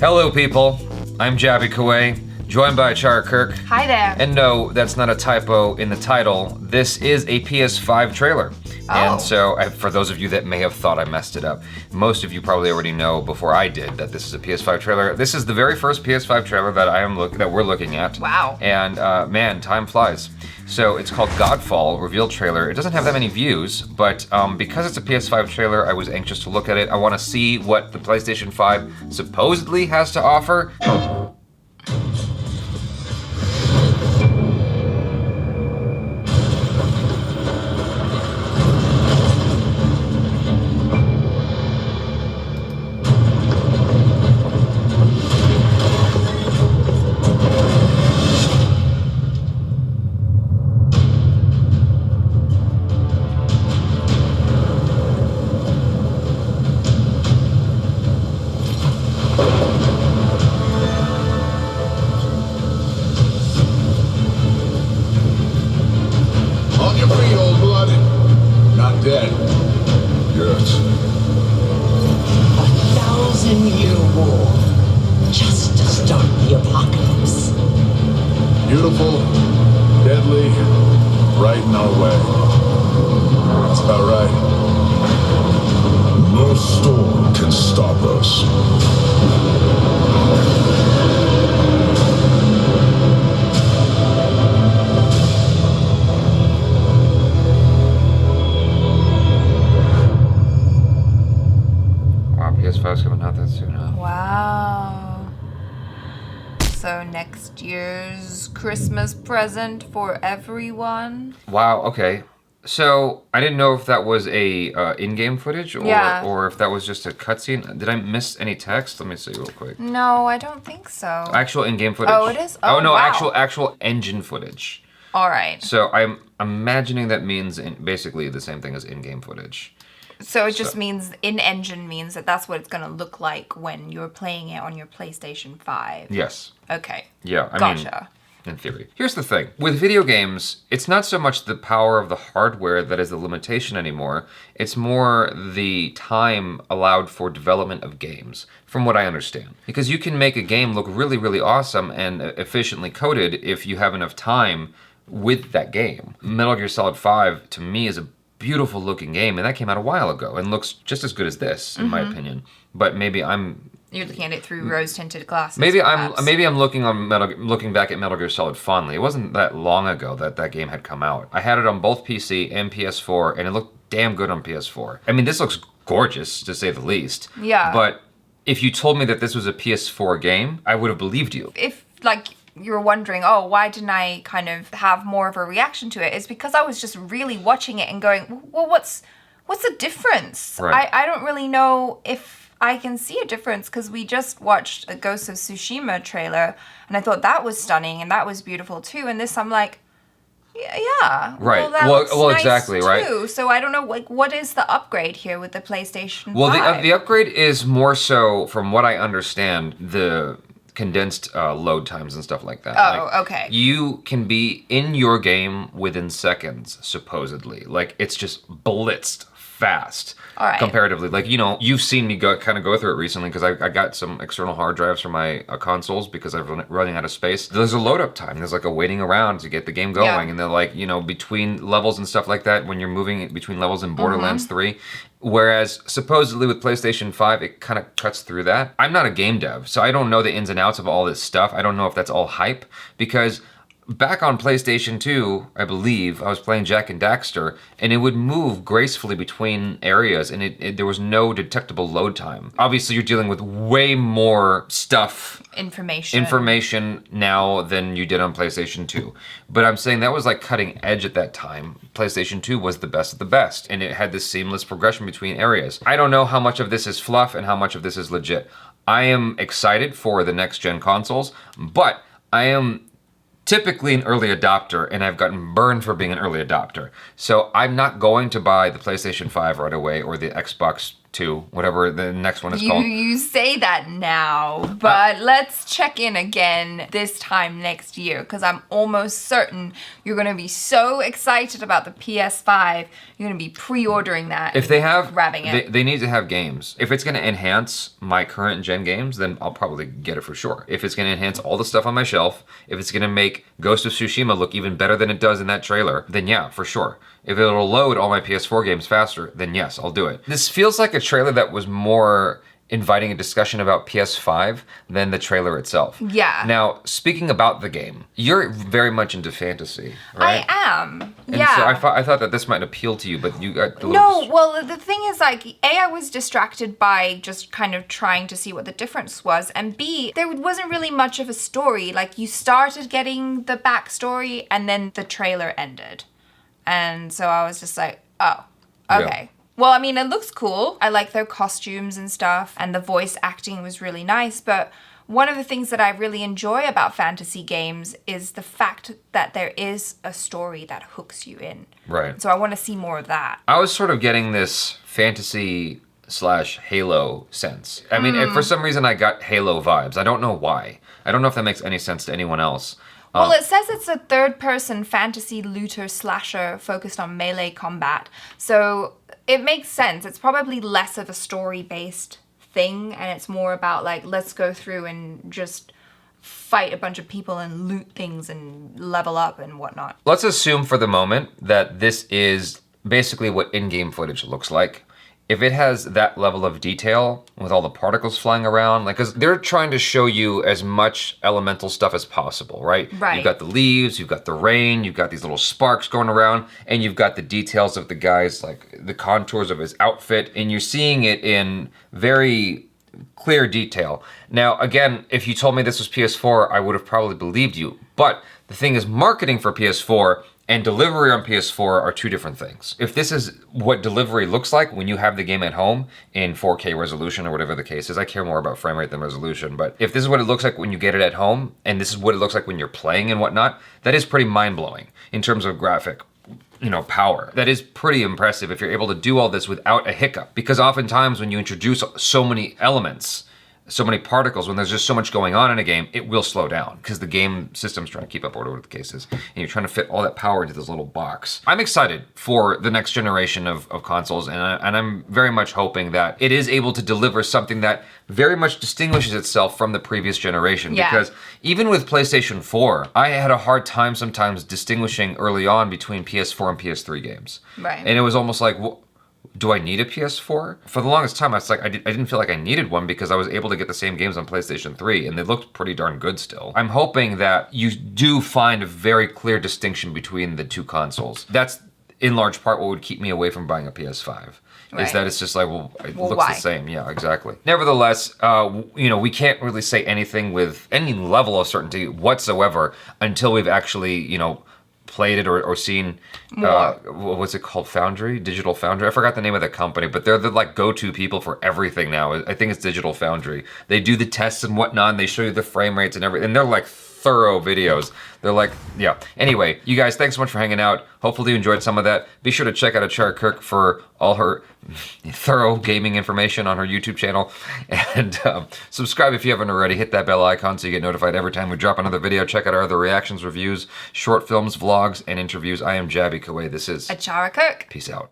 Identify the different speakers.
Speaker 1: Hello people, I'm Jaby Koay, joined by ACHARA KIRK.
Speaker 2: Hi there.
Speaker 1: And no, that's not a typo in the title. This is a PS5 trailer.
Speaker 2: Oh.
Speaker 1: And so, for those of you that may have thought I messed it up, most of you probably already know before I did that this is a PS5 trailer. This is the very first PS5 trailer that we're looking at.
Speaker 2: Wow.
Speaker 1: And man, time flies. So it's called Godfall, reveal trailer. It doesn't have that many views, but because it's a PS5 trailer, I was anxious to look at it. I want to see what the PlayStation 5 supposedly has to offer.
Speaker 3: On your feet, old blood. Not dead. Yes.
Speaker 4: 1,000-year war, just to start the apocalypse.
Speaker 3: Beautiful, deadly, right in our way. That's about right. No storm can stop us.
Speaker 1: Wow, PS5's coming out that soon, huh?
Speaker 2: Wow. So next year's Christmas present for everyone.
Speaker 1: Wow, okay. So, I didn't know if that was a in-game footage or if that was just a cutscene. Did I miss any text? Let me see real quick.
Speaker 2: No, I don't think so.
Speaker 1: Actual in-game footage.
Speaker 2: Oh, it is?
Speaker 1: Oh,
Speaker 2: Oh,
Speaker 1: no,
Speaker 2: wow.
Speaker 1: actual engine footage.
Speaker 2: All right.
Speaker 1: So, I'm imagining that means basically the same thing as in-game footage.
Speaker 2: So it just means in-engine means that that's what it's going to look like when you're playing it on your PlayStation 5.
Speaker 1: Yes.
Speaker 2: Okay.
Speaker 1: Yeah, I mean,
Speaker 2: Gotcha.
Speaker 1: in theory. Here's the thing. With video games, it's not so much the power of the hardware that is the limitation anymore. It's more the time allowed for development of games, from what I understand. Because you can make a game look really, really awesome and efficiently coded if you have enough time with that game. Metal Gear Solid 5, to me, is a beautiful looking game, and that came out a while ago and looks just as good as this, in my opinion. But maybe I'm
Speaker 2: You're looking at it through rose-tinted glasses.
Speaker 1: Maybe
Speaker 2: perhaps.
Speaker 1: I'm looking back at Metal Gear Solid fondly. It wasn't that long ago that game had come out. I had it on both PC and PS4, and it looked damn good on PS4. I mean, this looks gorgeous, to say the least.
Speaker 2: Yeah.
Speaker 1: But if you told me that this was a PS4 game, I would have believed you.
Speaker 2: If, like, you're wondering, oh, why didn't I kind of have more of a reaction to it? It's because I was just really watching it and going, well, what's the difference?
Speaker 1: Right.
Speaker 2: I don't really know if I can see a difference because we just watched a Ghost of Tsushima trailer and I thought that was stunning and that was beautiful too. And this I'm like, yeah.
Speaker 1: Right.
Speaker 2: Well, that
Speaker 1: Well-
Speaker 2: looks
Speaker 1: well,
Speaker 2: nice
Speaker 1: exactly, right.
Speaker 2: too. So I don't know, like, what is the upgrade here with the PlayStation 5?
Speaker 1: Well, the upgrade is more so, from what I understand, the condensed load times and stuff like that.
Speaker 2: Oh, okay.
Speaker 1: You can be in your game within seconds, supposedly. Like, it's just blitzed fast.
Speaker 2: All right.
Speaker 1: Comparatively. Like, you know, you've seen me go through it recently because I got some external hard drives for my consoles because I'm running out of space. There's a load up time. There's like a waiting around to get the game going.
Speaker 2: Yeah.
Speaker 1: And then, like, you know, between levels and stuff like that, when you're moving between levels in Borderlands 3. Whereas supposedly with PlayStation 5, it kind of cuts through that. I'm not a game dev, so I don't know the ins and outs of all this stuff. I don't know if that's all hype, because back on PlayStation 2, I believe, I was playing Jak and Daxter, and it would move gracefully between areas, and there was no detectable load time. Obviously, you're dealing with way more stuff, information now than you did on PlayStation 2. But I'm saying that was like cutting edge at that time. PlayStation 2 was the best of the best, and it had this seamless progression between areas. I don't know how much of this is fluff and how much of this is legit. I am excited for the next gen consoles, but I am typically an early adopter, and I've gotten burned for being an early adopter. So I'm not going to buy the PlayStation 5 right away or the Xbox 2, whatever the next one is
Speaker 2: You
Speaker 1: called.
Speaker 2: you say that now, but let's check in again this time next year because I'm almost certain you're going to be so excited about the PS5, you're going to be pre-ordering that.
Speaker 1: If they have,
Speaker 2: grabbing it.
Speaker 1: they need to have games. If it's going to enhance my current gen games, then I'll probably get it for sure. If it's going to enhance all the stuff on my shelf, if it's going to make Ghost of Tsushima look even better than it does in that trailer, then yeah, for sure. If it'll load all my PS4 games faster, then yes, I'll do it. This feels like a trailer that was more inviting a discussion about PS5 than the trailer itself.
Speaker 2: Yeah.
Speaker 1: Now, speaking about the game, you're very much into fantasy, right?
Speaker 2: I am.
Speaker 1: And
Speaker 2: Yeah.
Speaker 1: so I thought that this might appeal to you, but you got a little
Speaker 2: No, well, the thing is, like, A, I was distracted by just kind of trying to see what the difference was, and B, there wasn't really much of a story. Like, you started getting the backstory, and then the trailer ended. And so I was just like, oh, okay.
Speaker 1: Yeah.
Speaker 2: Well, I mean, it looks cool. I like their costumes and stuff, and the voice acting was really nice, but one of the things that I really enjoy about fantasy games is the fact that there is a story that hooks you in.
Speaker 1: Right.
Speaker 2: So I want to see more of that.
Speaker 1: I was sort of getting this fantasy / Halo sense. I mean, for some reason I got Halo vibes. I don't know why. I don't know if that makes any sense to anyone else.
Speaker 2: Well, it says it's a third-person fantasy looter slasher focused on melee combat. So it makes sense. It's probably less of a story-based thing, and it's more about, like, let's go through and just fight a bunch of people and loot things and level up and whatnot.
Speaker 1: Let's assume for the moment that this is basically what in-game footage looks like. If it has that level of detail with all the particles flying around, like, 'cause they're trying to show you as much elemental stuff as possible, right?
Speaker 2: Right.
Speaker 1: You've got the leaves, you've got the rain, you've got these little sparks going around, and you've got the details of the guy's, like, the contours of his outfit, and you're seeing it in very clear detail. Now, again, if you told me this was PS4, I would have probably believed you. But the thing is, marketing for PS4 and delivery on PS4 are two different things. If this is what delivery looks like when you have the game at home in 4K resolution or whatever the case is, I care more about frame rate than resolution, but if this is what it looks like when you get it at home, and this is what it looks like when you're playing and whatnot, that is pretty mind-blowing in terms of graphic, power. That is pretty impressive if you're able to do all this without a hiccup, because oftentimes when you introduce so many elements, so many particles, when there's just so much going on in a game, it will slow down because the game system's trying to keep up or whatever the case is, and you're trying to fit all that power into this little box. I'm excited for the next generation of consoles, and I'm very much hoping that it is able to deliver something that very much distinguishes itself from the previous generation.
Speaker 2: Yeah.
Speaker 1: Because even with PlayStation 4, I had a hard time sometimes distinguishing early on between PS4 and PS3 games.
Speaker 2: Right.
Speaker 1: And it was almost like, well, do I need a PS4? For the longest time, I was like, I didn't feel like I needed one because I was able to get the same games on PlayStation 3, and they looked pretty darn good still. I'm hoping that you do find a very clear distinction between the two consoles. That's, in large part, what would keep me away from buying a PS5. Is
Speaker 2: Right.
Speaker 1: that it's just like, well, it
Speaker 2: Well,
Speaker 1: looks
Speaker 2: why?
Speaker 1: the same. Yeah, exactly. Nevertheless, we can't really say anything with any level of certainty whatsoever until we've actually, played it or seen what's it called, Foundry, Digital Foundry. I forgot the name of the company, but they're the like go-to people for everything now. I think it's Digital Foundry. They do the tests and whatnot, and they show you the frame rates and everything, and they're like thorough videos. They're like, yeah. Anyway, you guys, thanks so much for hanging out. Hopefully you enjoyed some of that. Be sure to check out ACHARA KIRK for all her thorough gaming information on her YouTube channel. And subscribe if you haven't already. Hit that bell icon so you get notified every time we drop another video. Check out our other reactions, reviews, short films, vlogs, and interviews. I am Jaby Koay. This is
Speaker 2: ACHARA KIRK.
Speaker 1: Peace out.